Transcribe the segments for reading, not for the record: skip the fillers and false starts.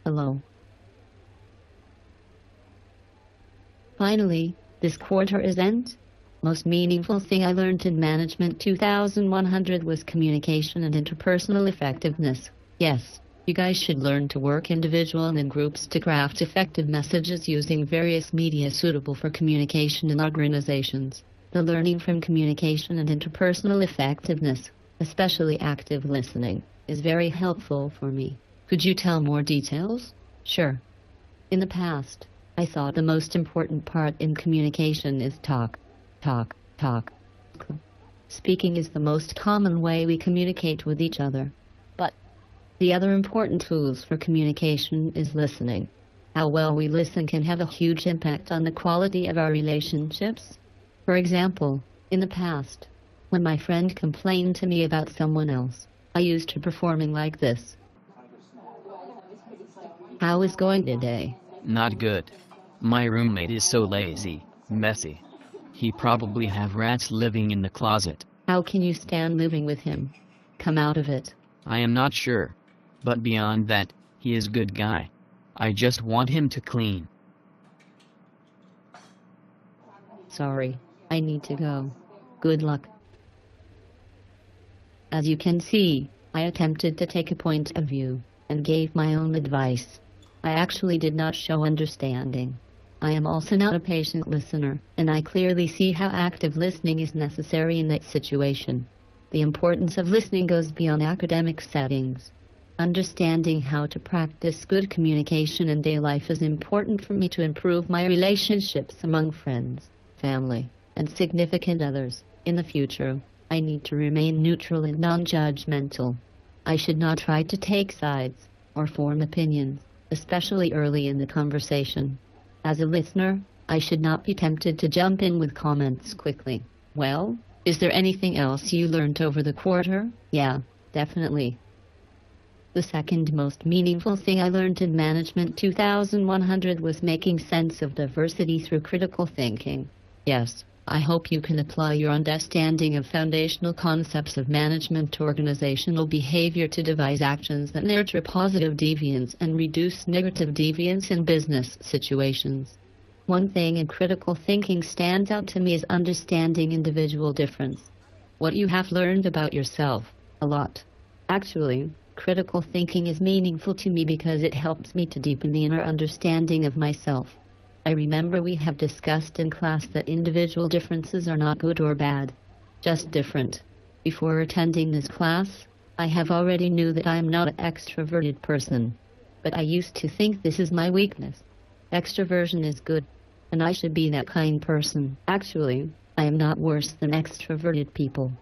Hello. Finally, this quarter is end. Most meaningful thing I learned in Management 2100 was communication and interpersonal effectiveness. Yes, you guys should learn to work individual and in groups to craft effective messages using various media suitable for communication in organizations. The learning from communication and interpersonal effectiveness, especially active listening, is very helpful for me. Could you tell more details? Sure. In the past, I thought the most important part in communication is talk. Talk. Speaking is the most common way we communicate with each other. But the other important tools for communication is listening. How well we listen can have a huge impact on the quality of our relationships. For example, in the past, when my friend complained to me about someone else, I used her performing like this. How is going today? Not good. My roommate is so lazy, messy. He probably have rats living in the closet. How can you stand living with him? Come out of it. I am not sure. But beyond that, he is good guy. I just want him to clean. Sorry, I need to go. Good luck. As you can see, I attempted to take a point of view and gave my own advice. I actually did not show understanding. I am also not a patient listener, and I clearly see how active listening is necessary in that situation. The importance of listening goes beyond academic settings. Understanding how to practice good communication in daily life is important for me to improve my relationships among friends, family, and significant others. In the future, I need to remain neutral and non-judgmental. I should not try to take sides or form opinions, especially early in the conversation. As a listener, I should not be tempted to jump in with comments quickly. Well, is there anything else you learned over the quarter? Yeah, definitely. The second most meaningful thing I learned in Management 2100 was making sense of diversity through critical thinking. Yes, I hope you can apply your understanding of foundational concepts of management organizational behavior to devise actions that nurture positive deviance and reduce negative deviance in business situations. One thing in critical thinking stands out to me is understanding individual difference. What you have learned about yourself. A lot. Actually, critical thinking is meaningful to me because it helps me to deepen the inner understanding of myself. I remember we have discussed in class that individual differences are not good or bad, just different. Before attending this class, I have already knew that I am not an extroverted person. But I used to think this is my weakness. Extroversion is good, and I should be that kind person. Actually, I am not worse than extroverted people.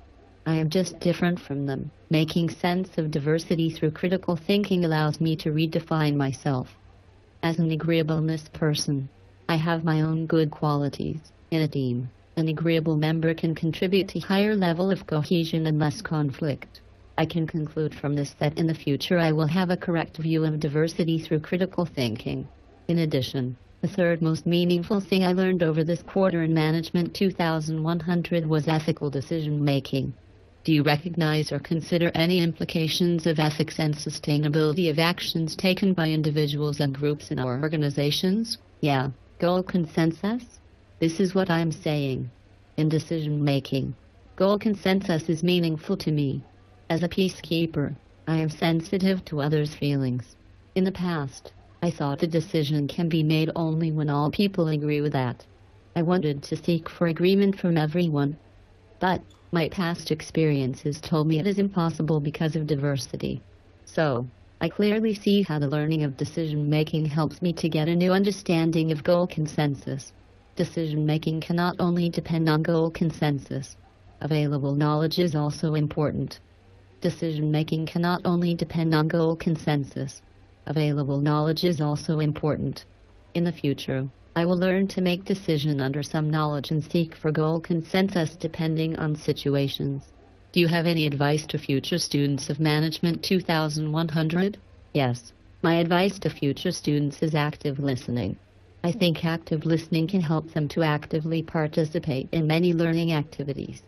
I am just different from them. Making sense of diversity through critical thinking allows me to redefine myself. As an agreeableness person, I have my own good qualities. In a team, an agreeable member can contribute to a higher level of cohesion and less conflict. I can conclude from this that in the future I will have a correct view of diversity through critical thinking. In addition, the third most meaningful thing I learned over this quarter in Management 2100 was ethical decision-making. Do you recognize or consider any implications of ethics and sustainability of actions taken by individuals and groups in our organizations? Yeah. Goal consensus? This is what I'm saying. In decision-making, goal consensus is meaningful to me. As a peacekeeper, I am sensitive to others' feelings. In the past, I thought a decision can be made only when all people agree with that. I wanted to seek for agreement from everyone. But my past experiences told me it is impossible because of diversity. So, I clearly see how the learning of decision-making helps me to get a new understanding of goal consensus. Decision-making cannot only depend on goal consensus. Available knowledge is also important. Decision-making cannot only depend on goal consensus. Available knowledge is also important. In the future, I will learn to make decisions under some knowledge and seek for goal consensus depending on situations. Do you have any advice to future students of Management 2100? Yes. My advice to future students is active listening. I think active listening can help them to actively participate in many learning activities.